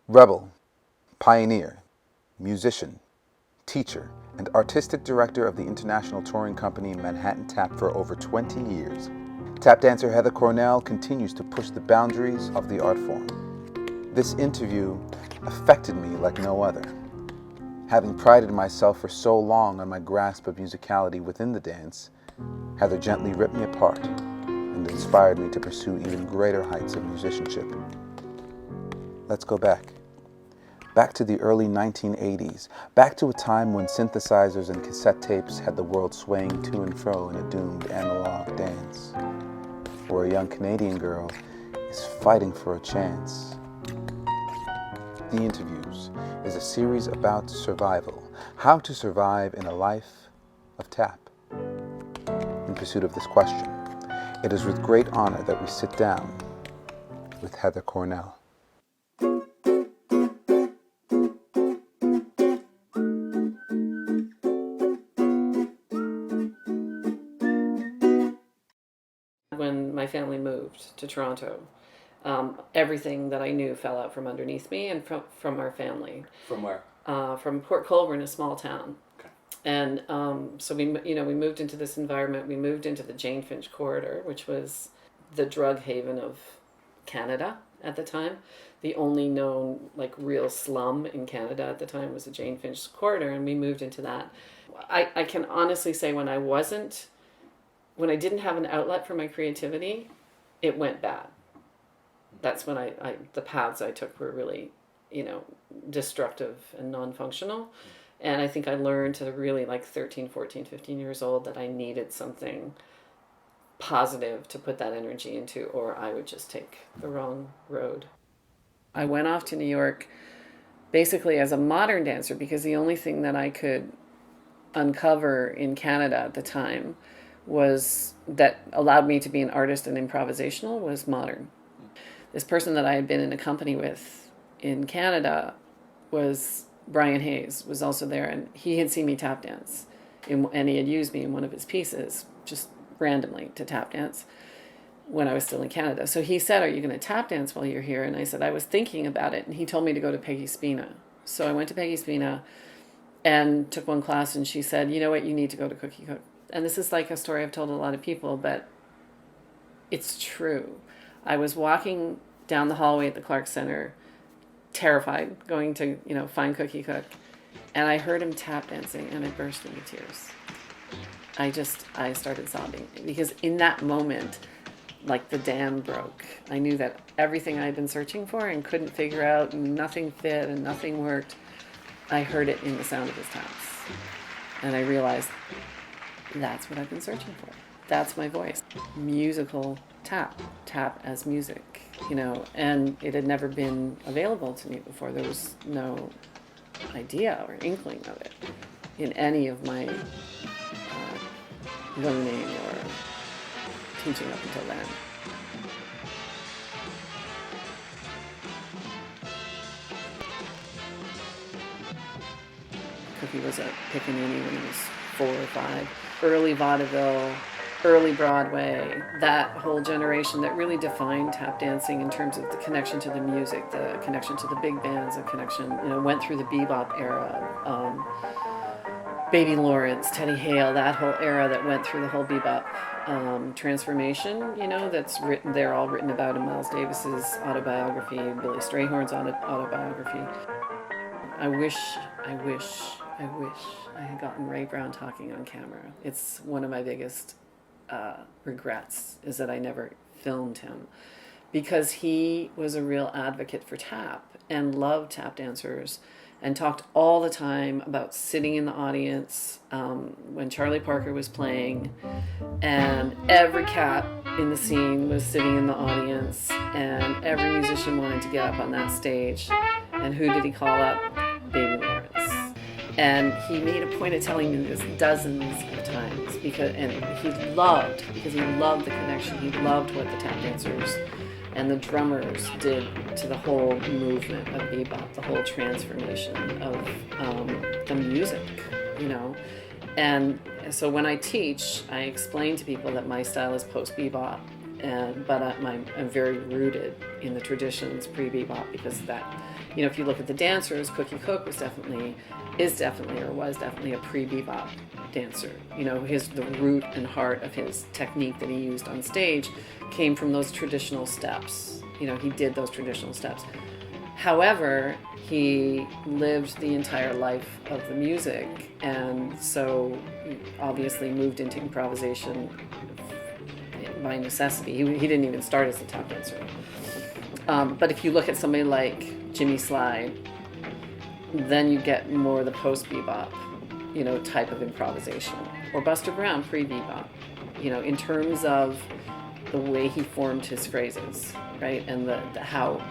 Rebel, pioneer, musician, teacher, and artistic director of the international touring company Manhattan Tap for over 20 years, tap dancer Heather Cornell continues to push the boundaries of the art form. This interview affected me like no other. Having prided myself for so long on my grasp of musicality within the dance, Heather gently ripped me apart and inspired me to pursue even greater heights of musicianship. Let's go back. Back to the early 1980s, back to a time when synthesizers and cassette tapes had the world swaying to and fro in a doomed analog dance, where a young Canadian girl is fighting for a chance. The Interviews is a series about survival, how to survive in a life of tap. In pursuit of this question, it is with great honor that we sit down with Heather Cornell. When my family moved to Toronto, everything that I knew fell out from underneath me and from our family. From where? From Port Colborne, a small town. Okay. And so we moved into this environment. We moved into the Jane Finch corridor, which was the drug haven of Canada at the time. The only known real slum in Canada at the time was the Jane Finch corridor, and we moved into that. I can honestly say when I didn't have an outlet for my creativity, it went bad. That's when the paths I took were really, destructive and non-functional. And I think I learned to really 13, 14, 15 years old that I needed something positive to put that energy into, or I would just take the wrong road. I went off to New York basically as a modern dancer because the only thing that I could uncover in Canada at the time was that allowed me to be an artist and improvisational was modern. This person that I had been in a company with in Canada was Brian Hayes, was also there, and he had seen me tap dance, and he had used me in one of his pieces just randomly to tap dance when I was still in Canada. So he said, "Are you going to tap dance while you're here?" And I said, "I was thinking about it," and he told me to go to Peggy Spina. So I went to Peggy Spina and took one class, and she said, "You know what, you need to go to Cookie Cook." And this is a story I've told a lot of people, but it's true. I was walking down the hallway at the Clark Center, terrified, going to, find Cookie Cook. And I heard him tap dancing and I burst into tears. I started sobbing because in that moment, the dam broke. I knew that everything I'd been searching for and couldn't figure out and nothing fit and nothing worked, I heard it in the sound of his taps. And I realized that's what I've been searching for. That's my voice. Musical tap as music, and it had never been available to me before. There was no idea or inkling of it in any of my learning or teaching up until then. Cookie was a pickaninny when he was 4 or 5. Early vaudeville, early Broadway, that whole generation that really defined tap dancing in terms of the connection to the music, the connection to the big bands, the connection, went through the bebop era, Baby Lawrence, Teddy Hale, that whole era that went through the whole bebop transformation, that's written, they're all written about in Miles Davis's autobiography, Billy Strayhorn's autobiography. I wish I had gotten Ray Brown talking on camera. It's one of my biggest regrets is that I never filmed him, because he was a real advocate for tap and loved tap dancers and talked all the time about sitting in the audience when Charlie Parker was playing, and every cat in the scene was sitting in the audience, and every musician wanted to get up on that stage. And who did he call up? Baby Lawrence. And he made a point of telling me this dozens of times because he loved the connection. He loved what the tap dancers and the drummers did to the whole movement of bebop, the whole transformation of the music, And so when I teach, I explain to people that my style is post-bebop but I'm very rooted in the traditions pre-bebop because of that. You know, if you look at the dancers, Cookie Cook was definitely a pre-bebop dancer. You know, the root and heart of his technique that he used on stage came from those traditional steps. You know, he did those traditional steps. However, he lived the entire life of the music, and so obviously moved into improvisation by necessity. He didn't even start as a tap dancer. But if you look at somebody like Jimmy Sly, then you get more the post-bebop, you know, type of improvisation. Or Buster Brown, pre-bebop, you know, in terms of the way he formed his phrases, right? And how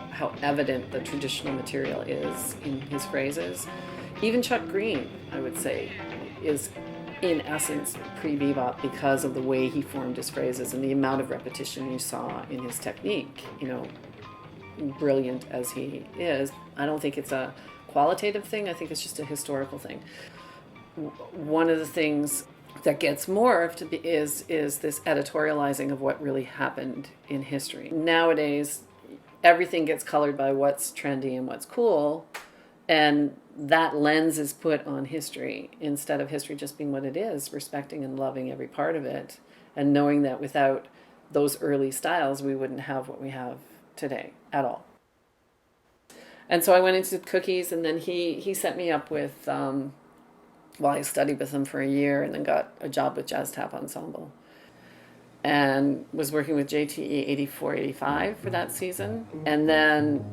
evident the traditional material is in his phrases. Even Chuck Green, I would say, is in essence pre-bebop because of the way he formed his phrases and the amount of repetition you saw in his technique. You know, brilliant as he is, I don't think it's a qualitative thing. I think it's just a historical thing. One of the things that gets morphed is this editorializing of what really happened in history. Nowadays, everything gets colored by what's trendy and what's cool, and that lens is put on history instead of history just being what it is, respecting and loving every part of it, and knowing that without those early styles, we wouldn't have what we have today at all. And so I went into Cookies, and then he set me up with, I studied with him for a year and then got a job with Jazz Tap Ensemble. And was working with JTE 84, 85 for that season. And then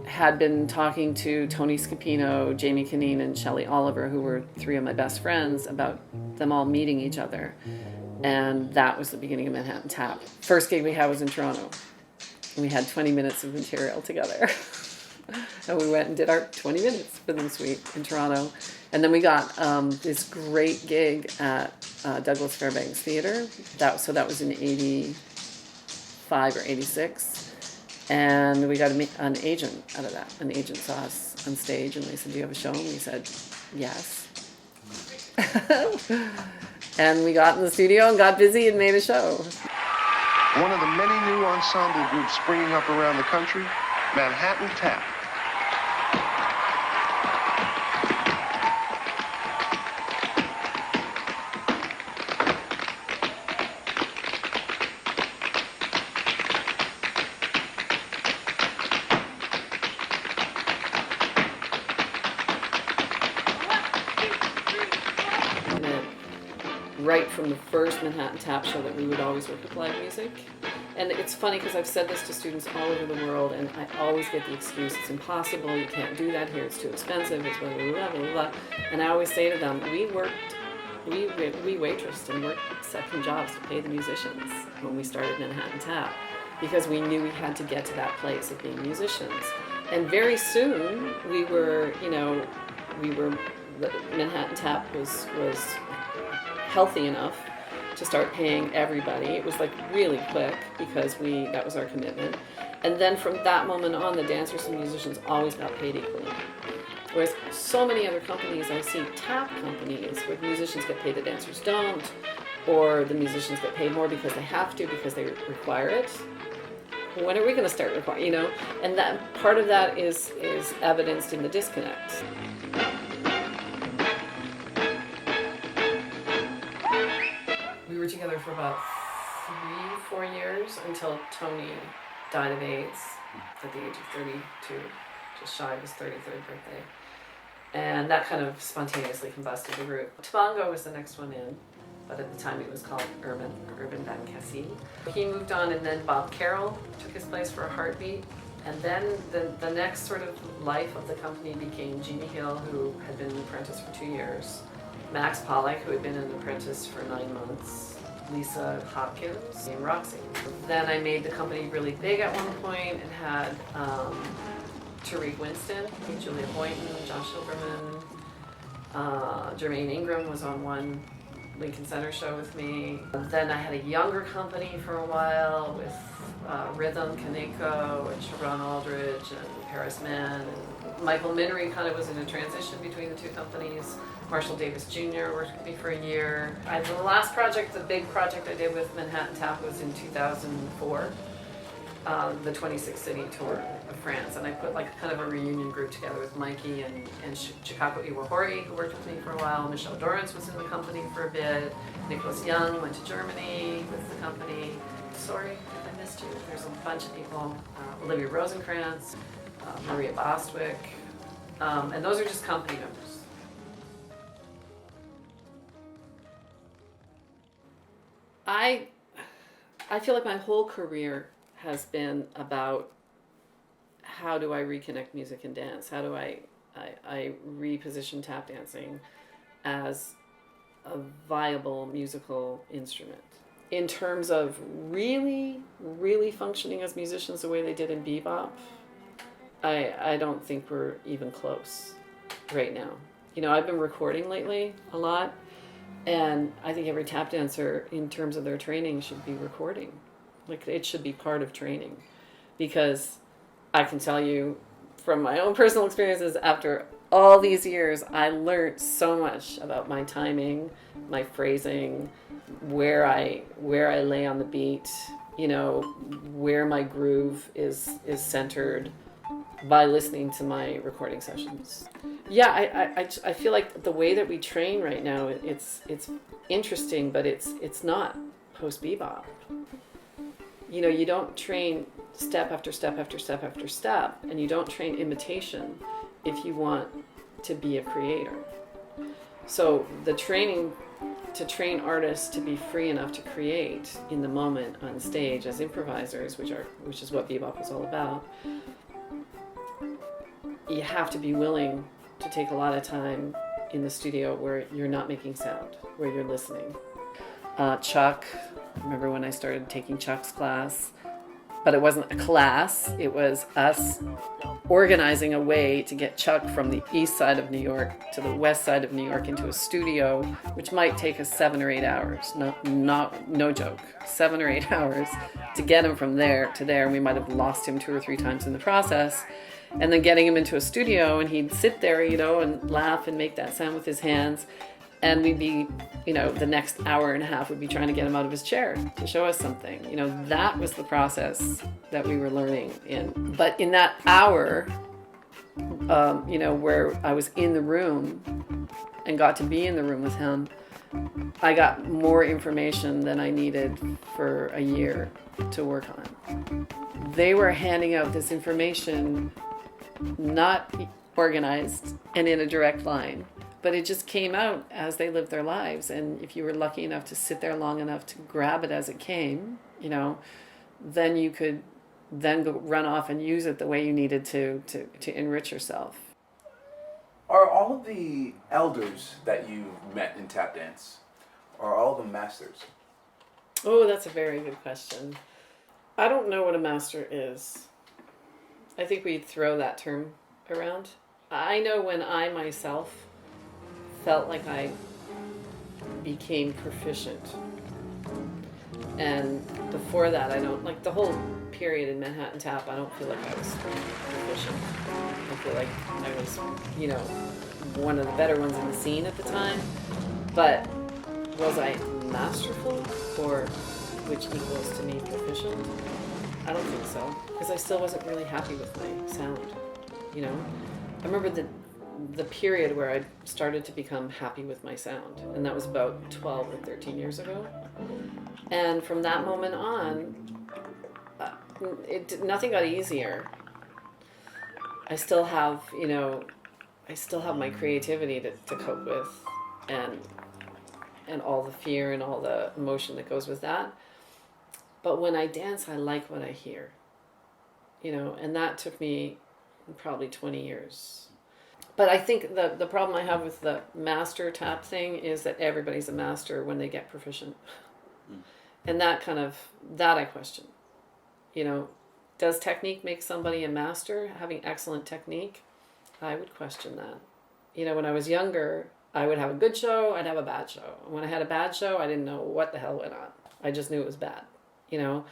had been talking to Tony Scapino, Jamie Kineen, and Shelley Oliver, who were three of my best friends, about them all meeting each other. And that was the beginning of Manhattan Tap. First gig we had was in Toronto. And we had 20 minutes of material together. And we went and did our 20 minutes for them suite in Toronto. And then we got this great gig at Douglas Fairbanks Theatre. That was in 85 or 86. And we got an agent out of that. An agent saw us on stage and they said, "Do you have a show?" And we said, "Yes." And we got in the studio and got busy and made a show. One of the many new ensemble groups springing up around the country, Manhattan Tap. Right from the first Manhattan Tap show that we would always work with live music. And it's funny because I've said this to students all over the world, and I always get the excuse, it's impossible, you can't do that here, it's too expensive, it's blah, blah, blah, blah, blah. And I always say to them, we waitressed and worked second jobs to pay the musicians when we started Manhattan Tap, because we knew we had to get to that place of being musicians. And very soon Manhattan Tap was healthy enough to start paying everybody. It was like really quick because that was our commitment. And then from that moment on, the dancers and musicians always got paid equally. Whereas so many other companies, I see tap companies where the musicians get paid, the dancers don't, or the musicians get paid more because they have to, because they require it. When are we going to start requiring, you know? And that part of that is evidenced in the disconnect. We were together for about 3-4 years until Tony died of AIDS at the age of 32, just shy of his 33rd birthday. And that kind of spontaneously combusted the group. Tabango was the next one in, but at the time it was called Urban Van Cassie. He moved on, and then Bob Carroll took his place for a heartbeat. And then the next sort of life of the company became Jeannie Hill, who had been an apprentice for 2 years, Max Pollack, who had been an apprentice for 9 months, Lisa Hopkins, and Roxy. Then I made the company really big at one point and had Tariq Winston, Julia Boynton, Josh Silverman, Jermaine Ingram was on one Lincoln Center show with me. Then I had a younger company for a while with Rhythm, Kaneko, and Sharon Aldridge, and Paris Man. And Michael Minnery kind of was in a transition between the two companies. Marshall Davis Jr. worked with me for a year. The last project, the big project I did with Manhattan Tap was in 2004, the 26-city tour of France. And I put like kind of a reunion group together with Mikey and Chicago Iwahori, who worked with me for a while. Michelle Dorrance was in the company for a bit. Nicholas Young went to Germany with the company. Sorry if I missed you. There's a bunch of people. Olivia Rosenkrantz, Maria Bostwick. And those are just company members. I feel like my whole career has been about how do I reconnect music and dance? How do I reposition tap dancing as a viable musical instrument? In terms of really, really functioning as musicians the way they did in bebop, I don't think we're even close right now. You know, I've been recording lately a lot, and I think every tap dancer, in terms of their training, should be recording. Like, it should be part of training. Because I can tell you from my own personal experiences, after all these years, I learned so much about my timing, my phrasing, where I lay on the beat, you know, where my groove is centered, by listening to my recording sessions. Yeah, I feel like the way that we train right now, it's interesting, but it's not post bebop. You know, you don't train step after step after step after step, and you don't train imitation if you want to be a creator. So the training to train artists to be free enough to create in the moment on stage as improvisers, which is what bebop is all about, you have to be willing to take a lot of time in the studio where you're not making sound, where you're listening. Chuck, I remember when I started taking Chuck's class, but it wasn't a class, it was us organizing a way to get Chuck from the east side of New York to the west side of New York into a studio, which might take us 7 or 8 hours. No joke, 7 or 8 hours to get him from there to there. And we might have lost him 2 or 3 times in the process. And then getting him into a studio, and he'd sit there, you know, and laugh and make that sound with his hands. And we'd be, you know, the next hour and a half would be trying to get him out of his chair to show us something. You know, that was the process that we were learning in. But in that hour, you know, where I was in the room and got to be in the room with him, I got more information than I needed for a year to work on. They were handing out this information not organized and in a direct line, but it just came out as they lived their lives. And if you were lucky enough to sit there long enough to grab it as it came, you know, then you could then go run off and use it the way you needed to enrich yourself. Are all of the elders that you've met in tap dance, are all of them masters? Oh, that's a very good question. I don't know what a master is. I think we'd throw that term around. I know when I myself felt like I became proficient. And before that, I don't, like the whole period in Manhattan Tap, I don't feel like I was proficient. I feel like I was, you know, one of the better ones in the scene at the time. But was I masterful, or which equals to me proficient? I don't think so, because I still wasn't really happy with my sound, you know? I remember the period where I started to become happy with my sound, and that was about 12 or 13 years ago. And from that moment on, nothing got easier. I still have, you know, my creativity to cope with, and all the fear and all the emotion that goes with that. But when I dance, I like what I hear, you know, and that took me probably 20 years. But I think the problem I have with the master tap thing is that everybody's a master when they get proficient. And that I question. You know, does technique make somebody a master? Having excellent technique? I would question that. You know, when I was younger, I would have a good show, I'd have a bad show. When I had a bad show, I didn't know what the hell went on. I just knew it was bad, you know.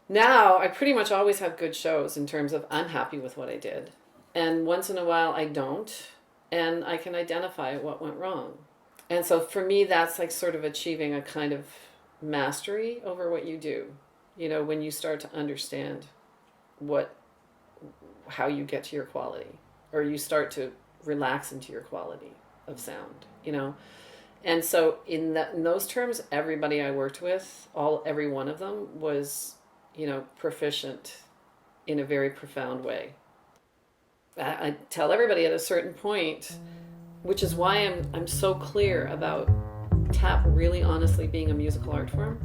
Now I pretty much always have good shows in terms of I'm happy with what I did. And once in a while I don't, and I can identify what went wrong. And so for me, that's like sort of achieving a kind of mastery over what you do. You know, when you start to understand how you get to your quality, or you start to relax into your quality of sound, you know. And so in those terms, everybody I worked with, every one of them was, you know, proficient in a very profound way. I tell everybody at a certain point, which is why I'm so clear about tap really honestly being a musical art form.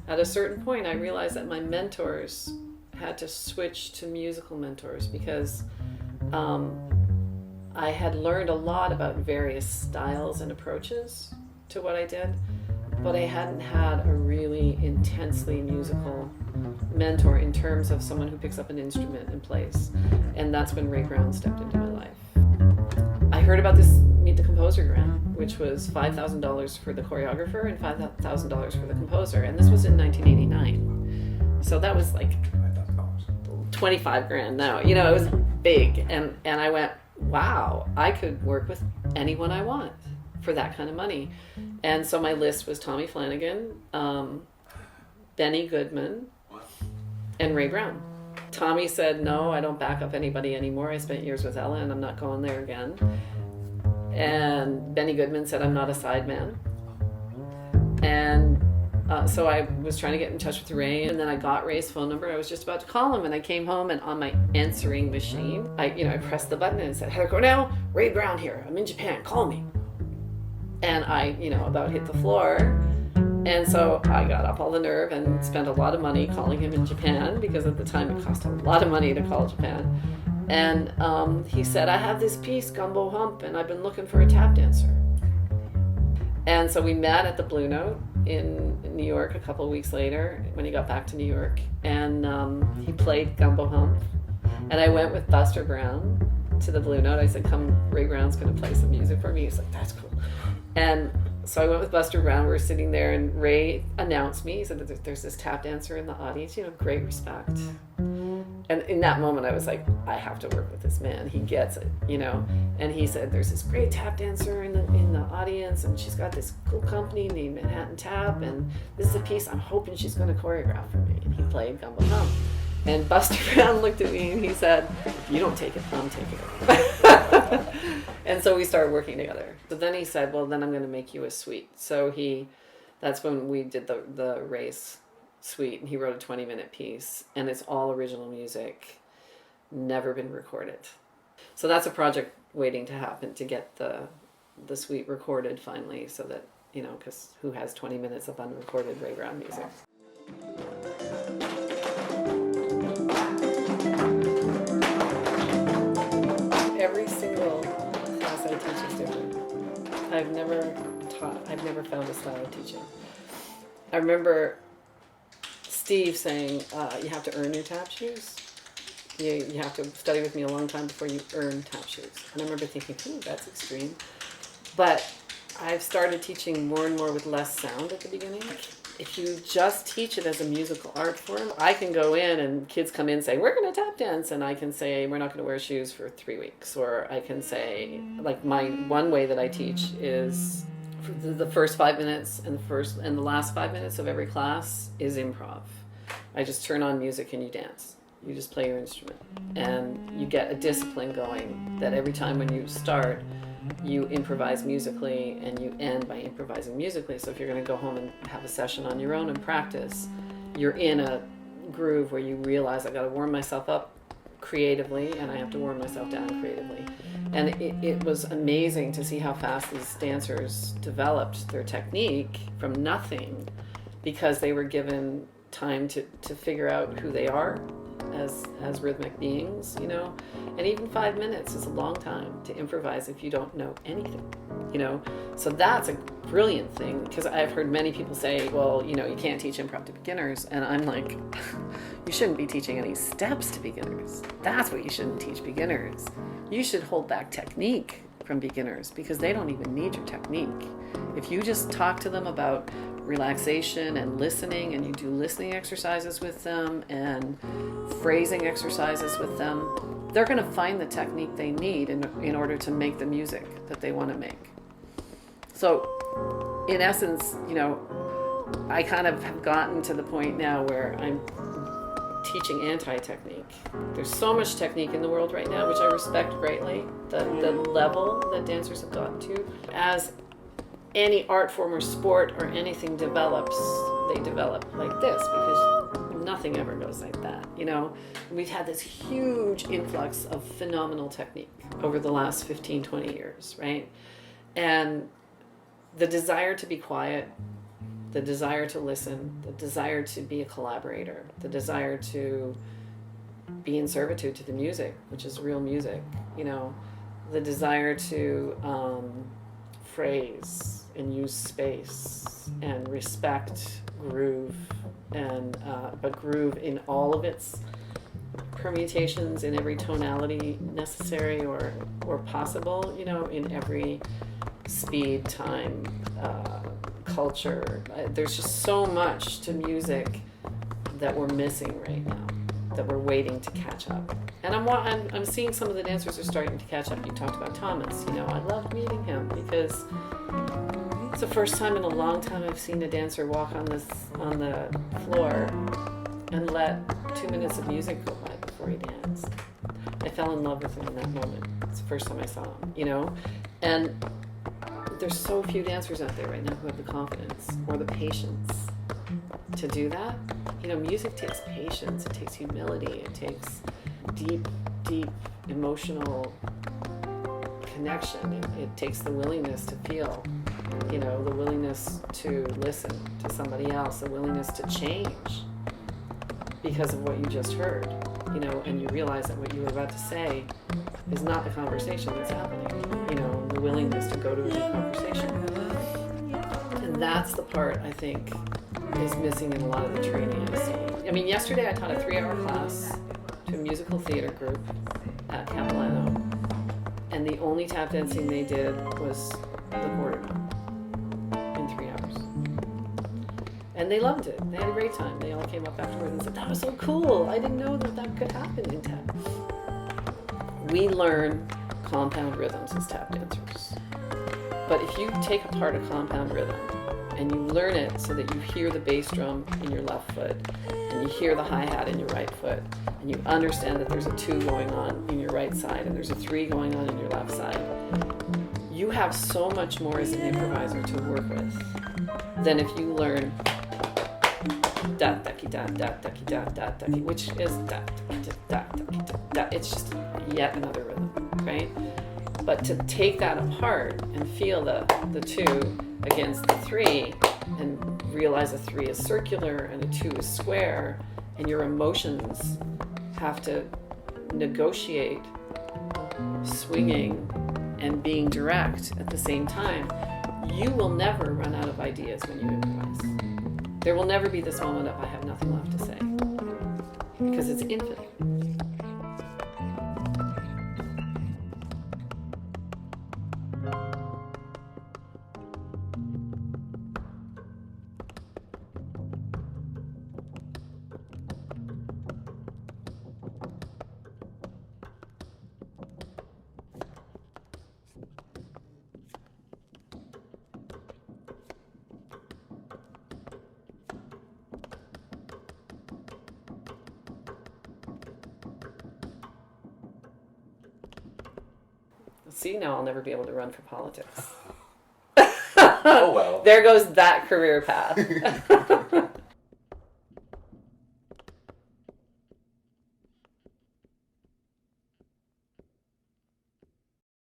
At a certain point, I realized that my mentors had to switch to musical mentors because I had learned a lot about various styles and approaches to what I did, but I hadn't had a really intensely musical mentor in terms of someone who picks up an instrument and plays. And that's when Ray Brown stepped into my life. I heard about this Meet the Composer grant, which was $5,000 for the choreographer and $5,000 for the composer. And this was in 1989. So that was like 25 grand now. You know, it was big. And I went, wow, I could work with anyone I want for that kind of money. And so my list was Tommy Flanagan, Benny Goodman, and Ray Brown. Tommy said, no, I don't back up anybody anymore. I spent years with Ella and I'm not going there again. And Benny Goodman said, I'm not a sideman. And so I was trying to get in touch with Ray, and then I got Ray's phone number. I was just about to call him, and I came home, and on my answering machine, I pressed the button and it said, Heather Cornell, Ray Brown here. I'm in Japan. Call me. And I, about hit the floor. And so I got up all the nerve and spent a lot of money calling him in Japan, because at the time it cost a lot of money to call Japan. And he said, I have this piece, Gumbo Hump, and I've been looking for a tap dancer. And so we met at the Blue Note in New York a couple of weeks later when he got back to New York. And he played Gumbo Hump. And I went with Buster Brown to the Blue Note. I said, come, Ray Brown's going to play some music for me. He's like, that's cool. And so I went with Buster Brown. We were sitting there, and Ray announced me. He said that there's this tap dancer in the audience, great respect. And in that moment, I was like, I have to work with this man. He gets it, And he said, there's this great tap dancer in the audience, and she's got this cool company named Manhattan Tap, and this is a piece I'm hoping she's going to choreograph for me. And he played Gumbo Hump. And Buster Brown looked at me and he said, if you don't take it, I'm taking it. And so we started working together. But then he said, well, then I'm going to make you a suite. So that's when we did the race suite, and he wrote a 20-minute piece, and it's all original music, never been recorded. So that's a project waiting to happen, to get the suite recorded finally, so that, because who has 20 minutes of unrecorded Ray Brown music? Every single class I teach is different. I've never found a style of teaching. I remember Steve saying, you have to earn your tap shoes. You have to study with me a long time before you earn tap shoes. And I remember thinking, that's extreme. But I've started teaching more and more with less sound at the beginning. If you just teach it as a musical art form, I can go in and kids come in and say, we're going to tap dance. And I can say, we're not going to wear shoes for 3 weeks. Or I can say, like, my one way that I teach is the first 5 minutes and the last 5 minutes of every class is improv. I just turn on music and you dance. You just play your instrument. And you get a discipline going that every time when you start, you improvise musically and you end by improvising musically. So if you're going to go home and have a session on your own and practice, you're in a groove where you realize I got to warm myself up creatively and I have to warm myself down creatively. And it was amazing to see how fast these dancers developed their technique from nothing, because they were given time to figure out who they are as rhythmic beings, and even 5 minutes is a long time to improvise if you don't know anything, so that's a brilliant thing, because I've heard many people say, well, you can't teach improv to beginners, and I'm like, you shouldn't be teaching any steps to beginners. That's what you shouldn't teach beginners. You should hold back technique from beginners because they don't even need your technique. If you just talk to them about relaxation and listening, and you do listening exercises with them and phrasing exercises with them, they're going to find the technique they need in order to make the music that they want to make. So in essence, I kind of have gotten to the point now where I'm teaching anti-technique. There's so much technique in the world right now, which I respect greatly, the level that dancers have gotten to. As any art form or sport or anything develops, they develop like this because nothing ever goes like that. We've had this huge influx of phenomenal technique over the last 15, 20 years, right? And the desire to be quiet, the desire to listen, the desire to be a collaborator, the desire to be in servitude to the music, which is real music, the desire to phrase and use space and respect groove, but groove in all of its permutations, in every tonality necessary or possible, in every speed, time, culture. There's just so much to music that we're missing right now, that we're waiting to catch up. And I'm seeing some of the dancers are starting to catch up. You talked about Thomas. I loved meeting him because it's the first time in a long time I've seen a dancer walk on the floor and let 2 minutes of music go by before he danced. I fell in love with him in that moment. It's the first time I saw him, And there's so few dancers out there right now who have the confidence or the patience to do that. Music takes patience, it takes humility, it takes deep emotional connection. It takes the willingness to feel, the willingness to listen to somebody else, the willingness to change because of what you just heard, and you realize that what you were about to say is not the conversation that's happening, the willingness to go to a new conversation. And that's the part I think is missing in a lot of the training I see. Yesterday I taught a 3-hour class to a musical theater group at Capilano, and the only tap dancing they did was the quarter note in 3 hours. And they loved it. They had a great time. They all came up afterwards and said, "That was so cool. I didn't know that could happen in tap." We learn compound rhythms as tap dancers. But if you take apart a compound rhythm and you learn it so that you hear the bass drum in your left foot and you hear the hi-hat in your right foot and you understand that there's a 2 going on in your right side and there's a 3 going on in your left side, you have so much more as an improviser to work with than if you learn da-da-ki-da-da-da-ki-da-da-da-ki, which is da-da-ki-da-da-da-ki-da-da. It's just yet another rhythm, right? But to take that apart and feel the 2 against the 3 and realize a 3 is circular and a 2 is square, and your emotions have to negotiate swinging and being direct at the same time, you will never run out of ideas when you improvise. There will never be this moment of I have nothing left to say, because it's infinite. See, now I'll never be able to run for politics. Oh well. There goes that career path.